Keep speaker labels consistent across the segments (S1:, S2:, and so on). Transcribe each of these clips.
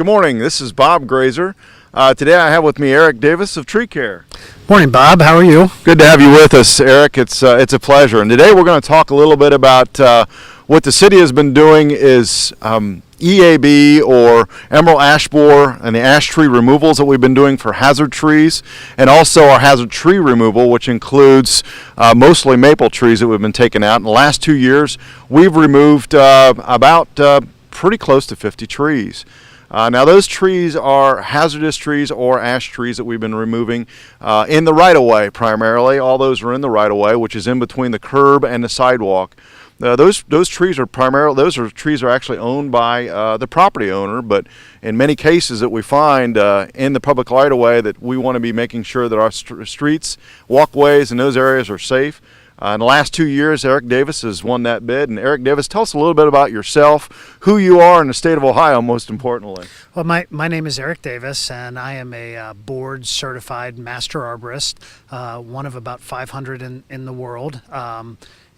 S1: Good morning. This is Bob Grazer. Today I have with me Eric Davis of Tree Care.
S2: Morning, Bob. How are you?
S1: Good to have you with us, Eric. It's a pleasure. And today we're going to talk a little bit about what the city has been doing is EAB, or emerald ash borer, and the ash tree removals that we've been doing for hazard trees, and also our hazard tree removal, which includes mostly maple trees that we've been taking out. In the last 2 years, we've removed about pretty close to 50 trees. Now those trees are hazardous trees or ash trees that we've been removing in the right-of-way primarily. All those are in the right-of-way, which is in between the curb and the sidewalk. Those trees are actually owned by the property owner, but in many cases that we find in the public right-of-way, that we want to be making sure that our streets, walkways, and those areas are safe. In the last 2 years, Eric Davis has won that bid. And Eric Davis, tell us a little bit about yourself, who you are in the state of Ohio, most importantly.
S2: Well, my name is Eric Davis, and I am a board-certified master arborist, one of about 500 in the world.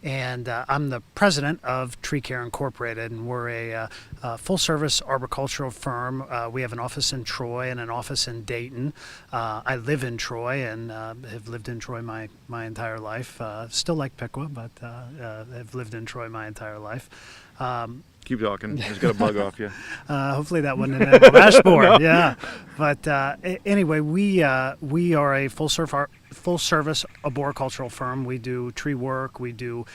S2: And I'm the president of Tree Care Incorporated, and we're a full-service arboricultural firm. We have an office in Troy and an office in Dayton. I live in Troy and have lived in Troy my entire life. Still like Piqua, but have lived in Troy my entire life.
S1: Keep talking. Just got a bug off you.
S2: Hopefully that wasn't an emerald ash borer. No. Yeah. But anyway, we are a full-service arboricultural firm. We do tree work. We do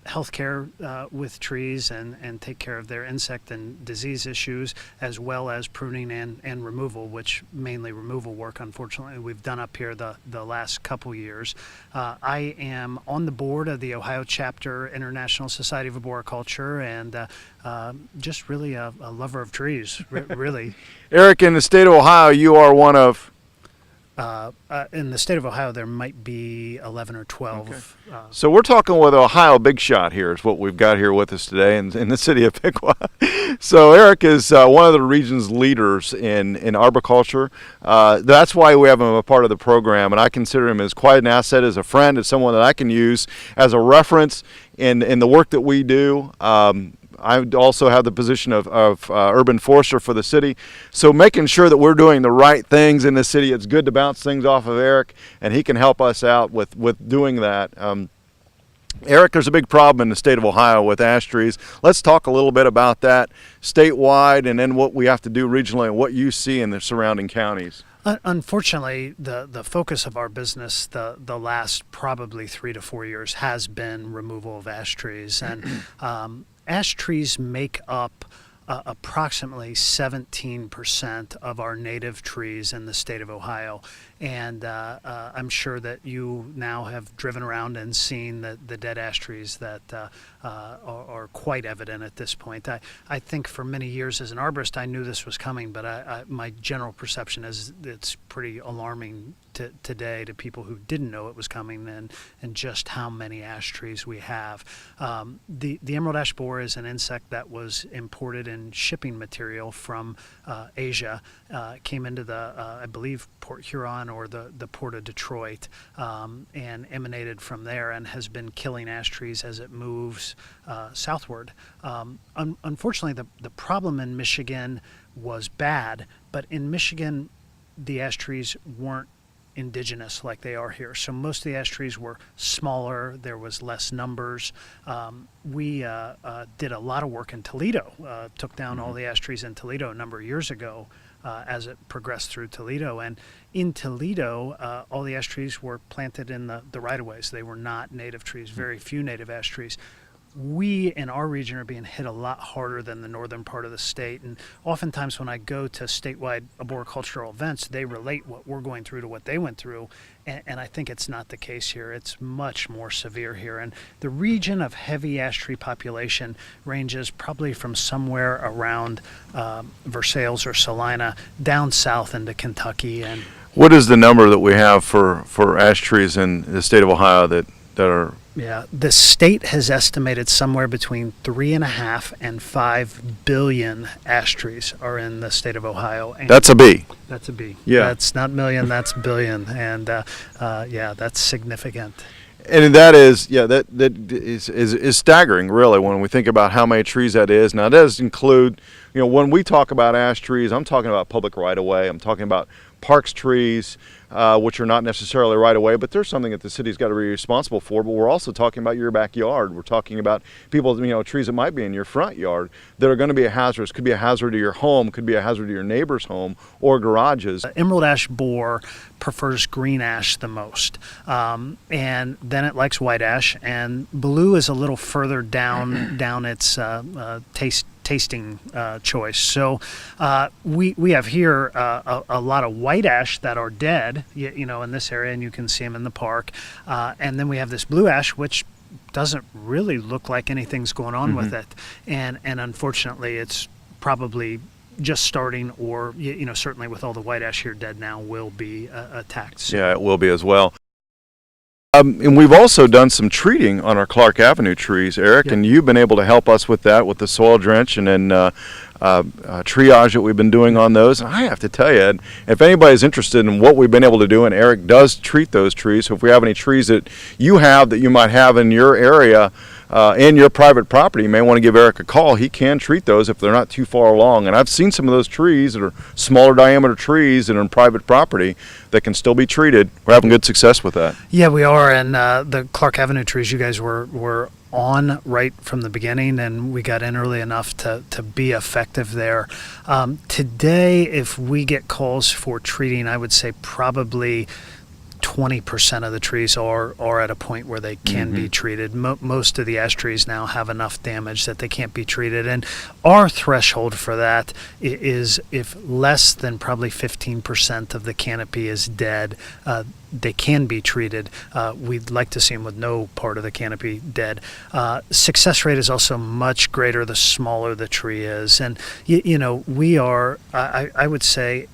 S2: healthcare with trees and take care of their insect and disease issues, as well as pruning and removal, which mainly removal work, unfortunately, we've done up here the last couple years. I am on the board of the Ohio Chapter International Society of Arboriculture, and just really a lover of trees, really.
S1: Eric, in the state of Ohio, you are one of...
S2: in the state of Ohio, there might be 11 or 12.
S1: Okay. So we're talking with Ohio Big Shot here is what we've got here with us today in the city of Piqua. So Eric is one of the region's leaders in arboriculture. That's why we have him a part of the program, and I consider him as quite an asset, as a friend, as someone that I can use as a reference in the work that we do. I also have the position of urban forester for the city. So making sure that we're doing the right things in the city, it's good to bounce things off of Eric, and he can help us out with doing that. Eric, there's a big problem in the state of Ohio with ash trees. Let's talk a little bit about that statewide, and then what we have to do regionally and what you see in the surrounding counties.
S2: Unfortunately, the focus of our business the last probably 3 to 4 years has been removal of ash trees. And ash trees make up approximately 17% of our native trees in the state of Ohio. And I'm sure that you now have driven around and seen the dead ash trees that are quite evident at this point. I think for many years as an arborist, I knew this was coming, but my general perception is it's pretty alarming today to people who didn't know it was coming, and just how many ash trees we have. The emerald ash borer is an insect that was imported in shipping material from Asia, came into I believe Port Huron or the port of Detroit, and emanated from there, and has been killing ash trees as it moves southward. Unfortunately, the problem in Michigan was bad, but in Michigan the ash trees weren't indigenous like they are here. So most of the ash trees were smaller, there was less numbers. We did a lot of work in Toledo, took down all the ash trees in Toledo a number of years ago as it progressed through Toledo. And in Toledo, all the ash trees were planted in the right-of-ways. They were not native trees, very few native ash trees. We in our region are being hit a lot harder than the northern part of the state, and oftentimes when I go to statewide arboricultural events, they relate what we're going through to what they went through, and I think it's not the case here. It's much more severe here, and the region of heavy ash tree population ranges probably from somewhere around Versailles or Salina down south into Kentucky. And
S1: what is the number that we have for ash trees in the state of Ohio that are...
S2: Yeah, the state has estimated somewhere between 3.5 and 5 billion ash trees are in the state of Ohio. And
S1: that's a B.
S2: That's a B.
S1: Yeah.
S2: That's not million, that's billion. And yeah, that's significant.
S1: And that is, yeah, that is staggering, really, when we think about how many trees that is. Now, it does include, when we talk about ash trees, I'm talking about public right-of-way. I'm talking about parks trees, which are not necessarily right-of-way, but there's something that the city's got to be responsible for. But we're also talking about your backyard. We're talking about people, trees that might be in your front yard that are going to be a hazard. Could be a hazard to your home, could be a hazard to your neighbor's home or garages.
S2: Emerald ash borer prefers green ash the most, and then it likes white ash, and blue is a little further down its tasting choice. So we have here a lot of white ash that are dead, in this area, and you can see them in the park. And then we have this blue ash, which doesn't really look like anything's going on with it. And unfortunately, it's probably just starting, or certainly with all the white ash here dead now, will be attacked soon.
S1: Yeah, it will be as well. And we've also done some treating on our Clark Avenue trees, Eric, and you've been able to help us with that, with the soil drench and then triage that we've been doing on those. And I have to tell you, if anybody's interested in what we've been able to do, and Eric does treat those trees, so if we have any trees that you have that you might have in your area, in your private property, you may want to give Eric a call. He can treat those if they're not too far along. And I've seen some of those trees that are smaller diameter trees that are in private property that can still be treated. We're having good success with that.
S2: Yeah, we are. And the Clark Avenue trees, you guys were on right from the beginning, and we got in early enough to be effective there. Today, if we get calls for treating, I would say probably 20% of the trees are at a point where they can be treated. Most of the ash trees now have enough damage that they can't be treated, and our threshold for that is if less than probably 15% of the canopy is dead, they can be treated. We'd like to see them with no part of the canopy dead. Success rate is also much greater the smaller the tree is, and we are, I would say,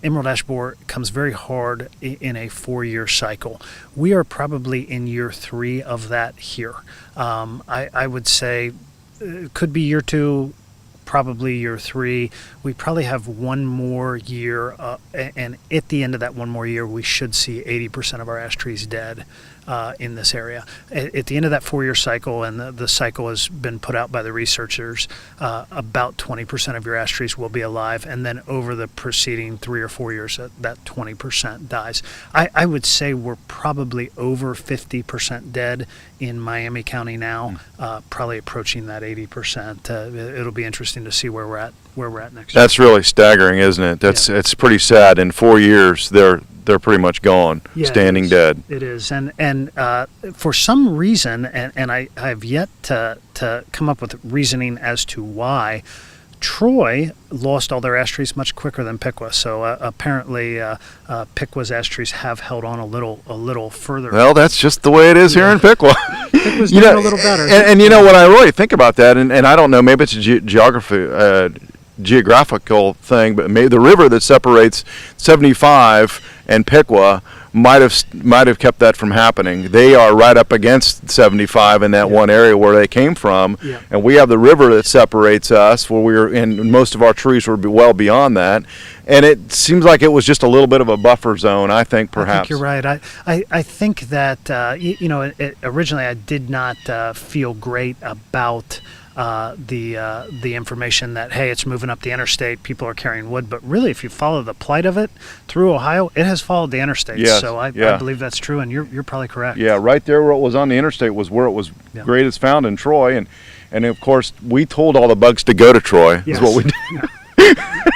S2: emerald ash borer comes very hard in a 4-year cycle. We are probably in year 3 of that here. I would say it could be year 2, probably year 3. We probably have one more year, and at the end of that one more year, we should see 80% of our ash trees dead in this area. At the end of that 4-year cycle, and the cycle has been put out by the researchers, about 20% of your ash trees will be alive, and then over the preceding 3 or 4 years, that 20% dies. I would say we're probably over 50% dead in Miami County now, probably approaching that 80%. It'll be interesting to see where we're at next year.
S1: That's really staggering, isn't it? It's pretty sad. In 4 years, they're pretty much gone, standing dead.
S2: It is, and for some reason, and I have yet to come up with reasoning as to why, Troy lost all their ash trees much quicker than Piqua. So apparently, Piqua's ash trees have held on a little further.
S1: Well, that's just the way it is here in Piqua.
S2: Piqua's doing a little better.
S1: And what I really think about that, and I don't know, maybe it's a geographical thing, but maybe the river that separates 75 and Piqua might have kept that from happening. They are right up against 75 in that one area where they came from, and we have the river that separates us, where we're in. Most of our trees were well beyond that, and it seems like it was just a little bit of a buffer zone. I think perhaps.
S2: I think you're right. I think that originally I did not feel great about the information that, hey, it's moving up the interstate, people are carrying wood, but really, if you follow the plight of it through Ohio, it has followed the interstate. So I believe that's true, and you're probably correct.
S1: Yeah, right there where it was on the interstate was where it was greatest found in Troy, and of course we told all the bugs to go to Troy. Is what we did.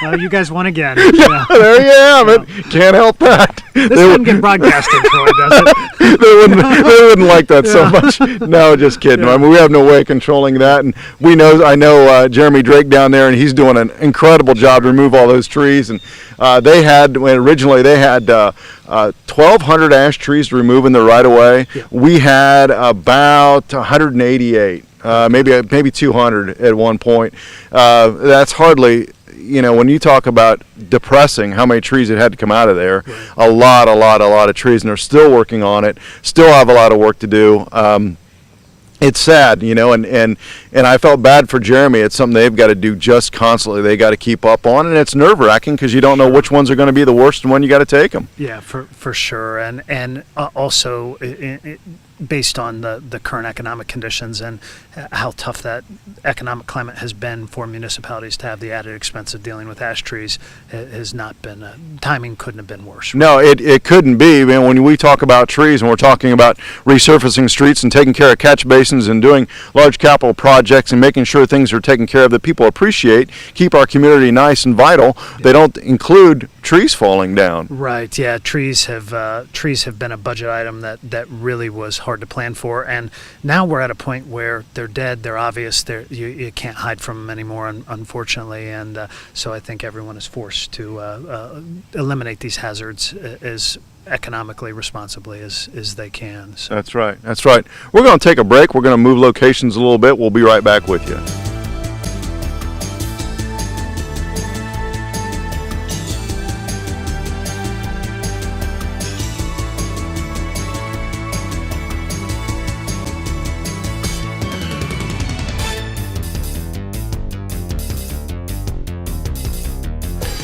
S2: Well, you guys won again.
S1: There you have it. Can't help that.
S2: This doesn't get broadcast in Troy, does it?
S1: they wouldn't like that so much. No, just kidding. I mean, we have no way of controlling that, and I know Jeremy Drake down there, and he's doing an incredible job to remove all those trees. And originally they had 1,200 ash trees to remove in the right of way. We had about 188. Maybe 200 at one point. That's hardly, when you talk about depressing how many trees it had to come out of there, a lot of trees, and they're still working on it, still have a lot of work to do. it's sad, and I felt bad for Jeremy. It's something they've got to do just constantly. They got to keep up on, and it's nerve-wracking because you don't know which ones are going to be the worst and when you got to take them.
S2: Yeah, for sure, and also based on the current economic conditions and how tough that economic climate has been for municipalities to have the added expense of dealing with ash trees has not been timing couldn't have been worse.
S1: No, it couldn't be. I mean, when we talk about trees and we're talking about resurfacing streets and taking care of catch basins and doing large capital projects and making sure things are taken care of that people appreciate, keep our community nice and vital, they don't include trees falling down.
S2: Right. Yeah. Trees have been a budget item that really was hard to plan for, and now we're at a point where they're dead. They're obvious. You can't hide from them anymore, unfortunately. And so I think everyone is forced to eliminate these hazards as economically responsibly as they can. So.
S1: That's right. That's right. We're going to take a break. We're going to move locations a little bit. We'll be right back with you.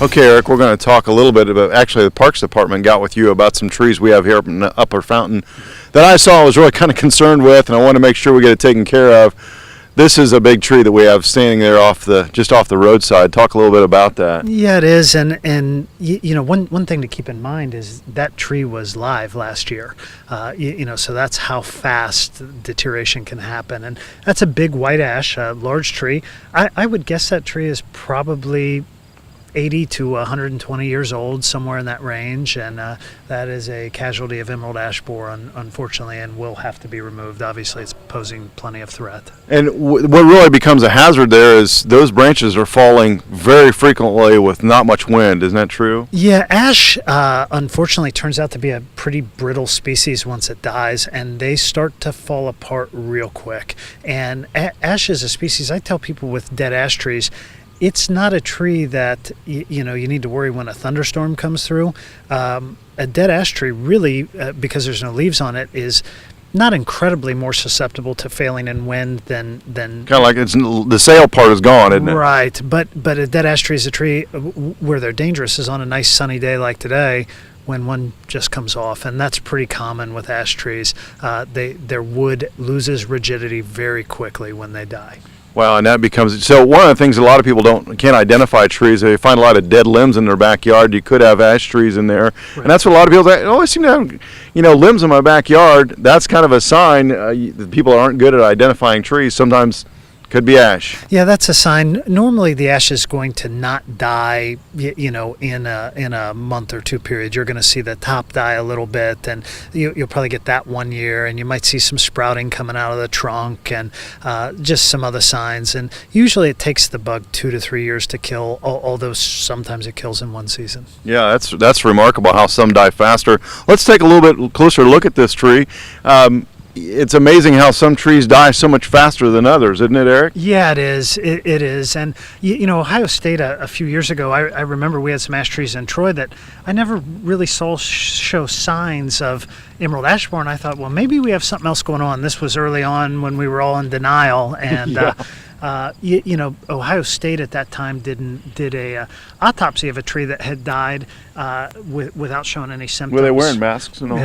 S1: Okay, Eric, we're going to talk a little bit about, actually the Parks Department got with you about some trees we have here up in the Upper Fountain that I saw I was really kind of concerned with, and I want to make sure we get it taken care of. This is a big tree that we have standing there just off the roadside. Talk a little bit about that.
S2: Yeah, it is, and one thing to keep in mind is that tree was live last year. So that's how fast deterioration can happen, and that's a big white ash, a large tree. I would guess that tree is probably 80 to 120 years old, somewhere in that range, and that is a casualty of emerald ash borer, unfortunately, and will have to be removed. Obviously, it's posing plenty of threat.
S1: And what really becomes a hazard there is those branches are falling very frequently with not much wind. Isn't that true?
S2: Yeah, ash, unfortunately, turns out to be a pretty brittle species once it dies, and they start to fall apart real quick. And ash is a species, I tell people with dead ash trees, it's not a tree that you need to worry when a thunderstorm comes through. A dead ash tree really, because there's no leaves on it, is not incredibly more susceptible to failing in wind than
S1: kind of like the sail part is gone, isn't it?
S2: Right, but a dead ash tree is a tree where they're dangerous is on a nice sunny day like today, when one just comes off, and that's pretty common with ash trees. Their wood loses rigidity very quickly when they die.
S1: Wow, and that becomes so. One of the things a lot of people can't identify trees. They find a lot of dead limbs in their backyard. You could have ash trees in there, right. And that's what a lot of people say. Oh, I seem to have, limbs in my backyard. That's kind of a sign that people aren't good at identifying trees. Sometimes could be ash.
S2: Yeah, that's a sign. Normally, the ash is going to not die, in a month or two period. You're going to see the top die a little bit, and you'll probably get that 1 year, and you might see some sprouting coming out of the trunk, and just some other signs. And usually, it takes the bug 2 to 3 years to kill. Although sometimes it kills in one season.
S1: Yeah, that's remarkable how some die faster. Let's take a little bit closer look at this tree. It's amazing how some trees die so much faster than others, isn't it, Eric?
S2: Yeah, it is. It is. And, Ohio State a few years ago, I remember we had some ash trees in Troy that I never really saw show signs of emerald ash borer, and I thought, well, maybe we have something else going on. This was early on when we were all in denial, and Ohio State at that time did a autopsy of a tree that had died without showing any symptoms.
S1: Were they wearing masks and all?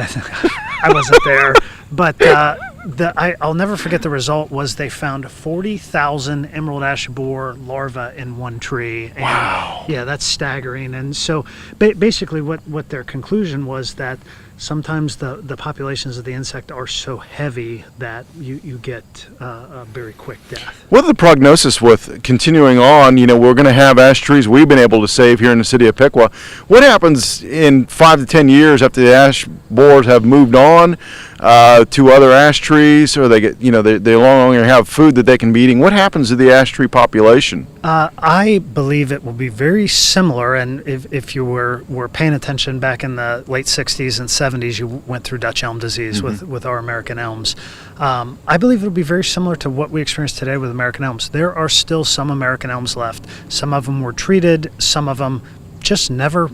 S2: I wasn't there, but I'll never forget the result was they found 40,000 emerald ash borer larvae in one tree. And
S1: wow.
S2: Yeah, that's staggering. And so basically what their conclusion was that sometimes the populations of the insect are so heavy that you get a very quick death.
S1: What's the prognosis with continuing on? We're going to have ash trees we've been able to save here in the city of Piqua. What happens in 5 to 10 years after the ash borers have moved on to other ash trees, or they get, they no longer have food that they can be eating? What happens to the ash tree population?
S2: I believe it will be very similar, and if you were paying attention back in the late 60s and 70s, you went through Dutch elm disease with our American elms. I believe it'll be very similar to what we experience today with American elms. There are still some American elms left. Some of them were treated, some of them just never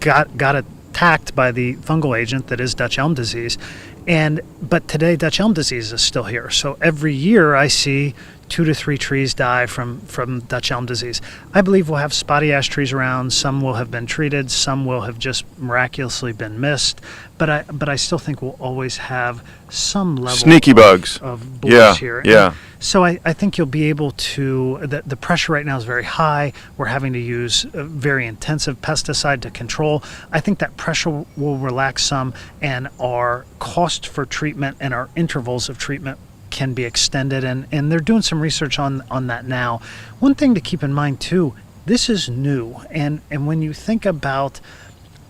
S2: got attacked by the fungal agent that is Dutch elm disease. But today Dutch elm disease is still here. So every year I see 2 to 3 trees die from Dutch elm disease. I believe we'll have spotty ash trees around. Some will have been treated. Some will have just miraculously been missed. But I still think we'll always have some level
S1: sneaky bugs
S2: of boars here.
S1: Yeah.
S2: So I think you'll be able to, the pressure right now is very high. We're having to use a very intensive pesticide to control. I think that pressure will relax some, and our cost for treatment and our intervals of treatment can be extended, and they're doing some research on that now. One thing to keep in mind too, this is new, and when you think about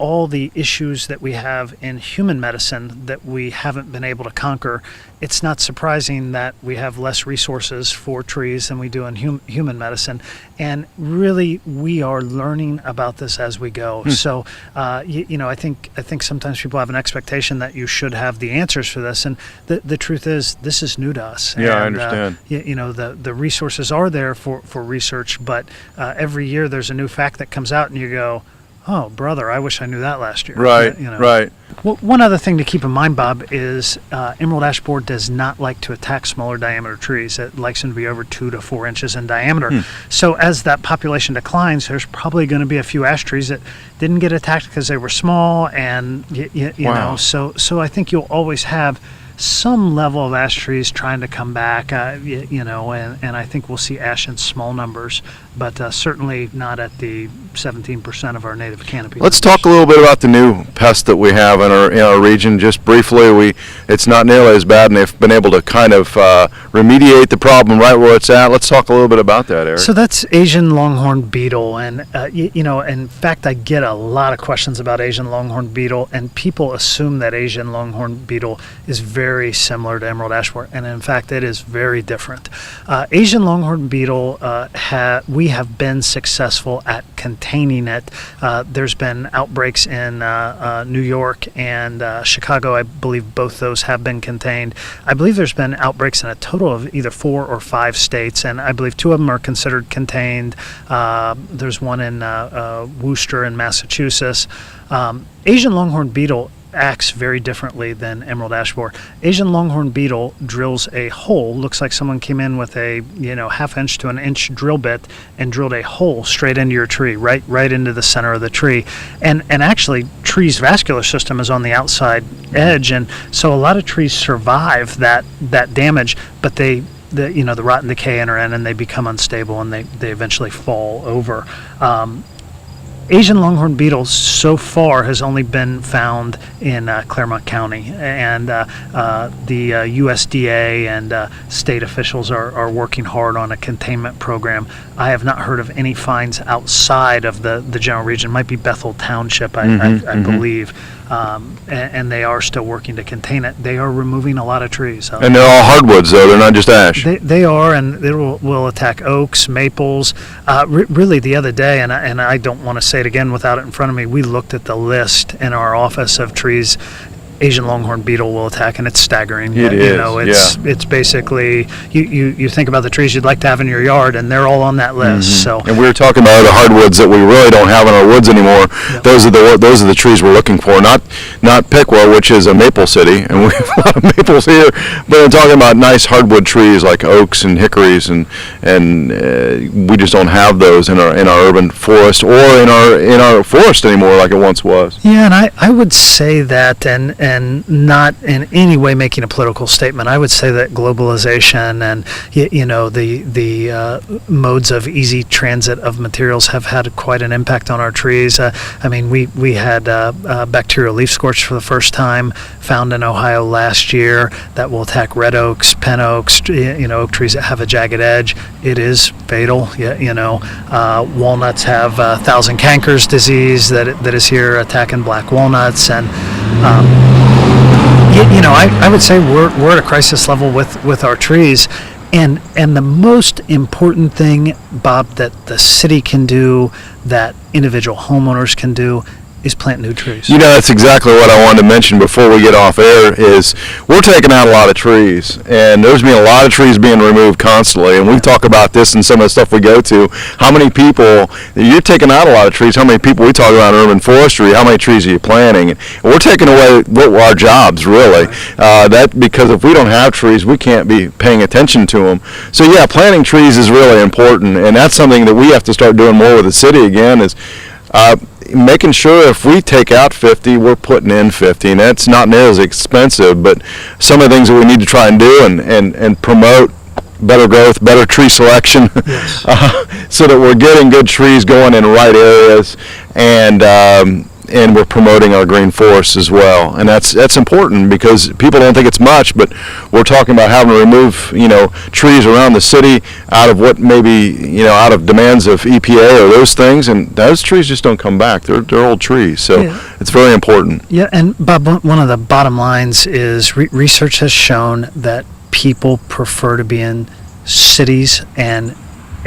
S2: all the issues that we have in human medicine that we haven't been able to conquer, it's not surprising that we have less resources for trees than we do in human medicine. And really, we are learning about this as we go. So, I think sometimes people have an expectation that you should have the answers for this, and the truth is, this is new to us.
S1: Yeah,
S2: and,
S1: I understand.
S2: The resources are there for research, but every year there's a new fact that comes out, and you go, oh, brother, I wish I knew that last year.
S1: Right, right.
S2: Well, one other thing to keep in mind, Bob, is emerald ash borer does not like to attack smaller diameter trees. It likes them to be over 2 to 4 inches in diameter. So as that population declines, there's probably going to be a few ash trees that didn't get attacked because they were small, and you know. So I think you'll always have some level of ash trees trying to come back, and I think we'll see ash in small numbers, but certainly not at the 17% of our native canopy.
S1: Let's talk a little bit about the new pest that we have in our region. Just briefly, it's not nearly as bad, and they've been able to kind of remediate the problem right where it's at. Let's talk a little bit about that, Eric.
S2: So that's Asian longhorn beetle, and in fact, I get a lot of questions about Asian longhorn beetle, and people assume that Asian longhorn beetle is very similar to emerald ash borer, and in fact, it is very different. Asian longhorn beetle, we have been successful at containing it. There's been outbreaks in New York and Chicago. I believe both those have been contained. I believe there's been outbreaks in a total of either 4 or 5 states, and I believe 2 of them are considered contained. There's one in Worcester in Massachusetts. Asian longhorn beetle acts very differently than emerald ash borer. Asian longhorn beetle drills a hole, looks like someone came in with a 1/2 inch to 1 inch drill bit and drilled a hole straight into your tree, right into the center of the tree. And actually, trees' vascular system is on the outside edge, and so a lot of trees survive that damage, but the rot and decay enter in, and they become unstable, and they eventually fall over. Asian longhorn beetle so far has only been found in Claremont County, and the USDA and state officials are working hard on a containment program. I have not heard of any finds outside of the general region. It might be Bethel Township, I believe, and they are still working to contain it. They are removing a lot of trees.
S1: And they're all hardwoods, though. They're not just ash.
S2: They are, and it will attack oaks, maples. Really, the other day, and I don't want to say it again without it in front of me, we looked at the list in our office of trees Asian longhorn beetle will attack, and it's staggering. It's basically you think about the trees you'd like to have in your yard, and they're all on that list. So,
S1: and we were talking about the hardwoods that we really don't have in our woods anymore. Yep. Those are the trees we're looking for, not Piqua, which is a maple city, and we have a lot of maples here. But I'm talking about nice hardwood trees like oaks and hickories, and we just don't have those in our urban forest or in our forest anymore like it once was.
S2: Yeah, and I would say that, and not in any way making a political statement, I would say that globalization and the modes of easy transit of materials have had quite an impact on our trees. We had bacterial leaf scorch for the first time found in Ohio last year that will attack red oaks, pin oaks, oak trees that have a jagged edge. It is fatal. Walnuts have thousand cankers disease that is here attacking black walnuts, and I would say we're at a crisis level with our trees, and the most important thing, Bob, that the city can do, that individual homeowners can do, is plant new trees.
S1: You know, that's exactly what I wanted to mention before we get off air is we're taking out a lot of trees, and there's been a lot of trees being removed constantly, and we talk about this in some of the stuff we go to. How many people, you're taking out a lot of trees, how many people, we talk about urban forestry, how many trees are you planting? And we're taking away our jobs, really. Because if we don't have trees, we can't be paying attention to them. So yeah, planting trees is really important, and that's something that we have to start doing more with the city again is making sure if we take out 50, we're putting in 50, and that's not near as expensive, but some of the things that we need to try and do and promote better growth, better tree selection,
S2: Yes.
S1: So that we're getting good trees going in the right areas, and we're promoting our green forests as well. And that's important because people don't think it's much, but we're talking about having to remove, trees around the city out of what maybe, out of demands of EPA or those things, and those trees just don't come back. They're old trees, so it's very important.
S2: Yeah, and Bob, one of the bottom lines is research has shown that people prefer to be in cities and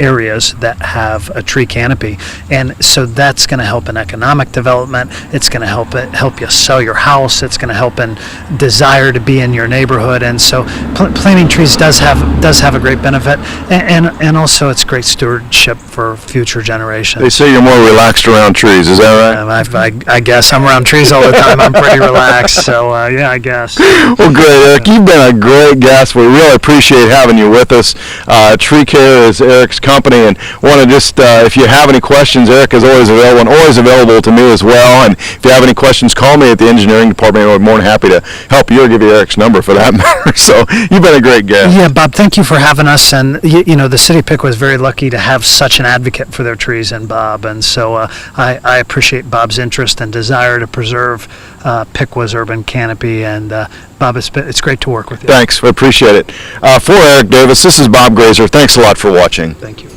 S2: areas that have a tree canopy, and so that's going to help in economic development. It's going to help you sell your house. It's going to help in desire to be in your neighborhood, and so planting trees does have a great benefit, and also it's great stewardship for future generations.
S1: They say you're more relaxed around trees. Is that right?
S2: I guess I'm around trees all the time. I'm pretty relaxed, so yeah, I guess.
S1: Well, great, Eric. You've been a great guest. We really appreciate having you with us. Tree Care is Eric's company, and want to just, if you have any questions, Eric is always available, and always available to me as well. And if you have any questions, call me at the engineering department. We're more than happy to help you or give you Eric's number for that matter. So you've been a great guest.
S2: Yeah, Bob, thank you for having us. And the city of Piqua is very lucky to have such an advocate for their trees in Bob. And so I appreciate Bob's interest and desire to preserve Piqua's urban canopy. And Bob, it's great to work with you.
S1: Thanks, we appreciate it. For Eric Davis, this is Bob Grazer. Thanks a lot for watching.
S2: Thank you.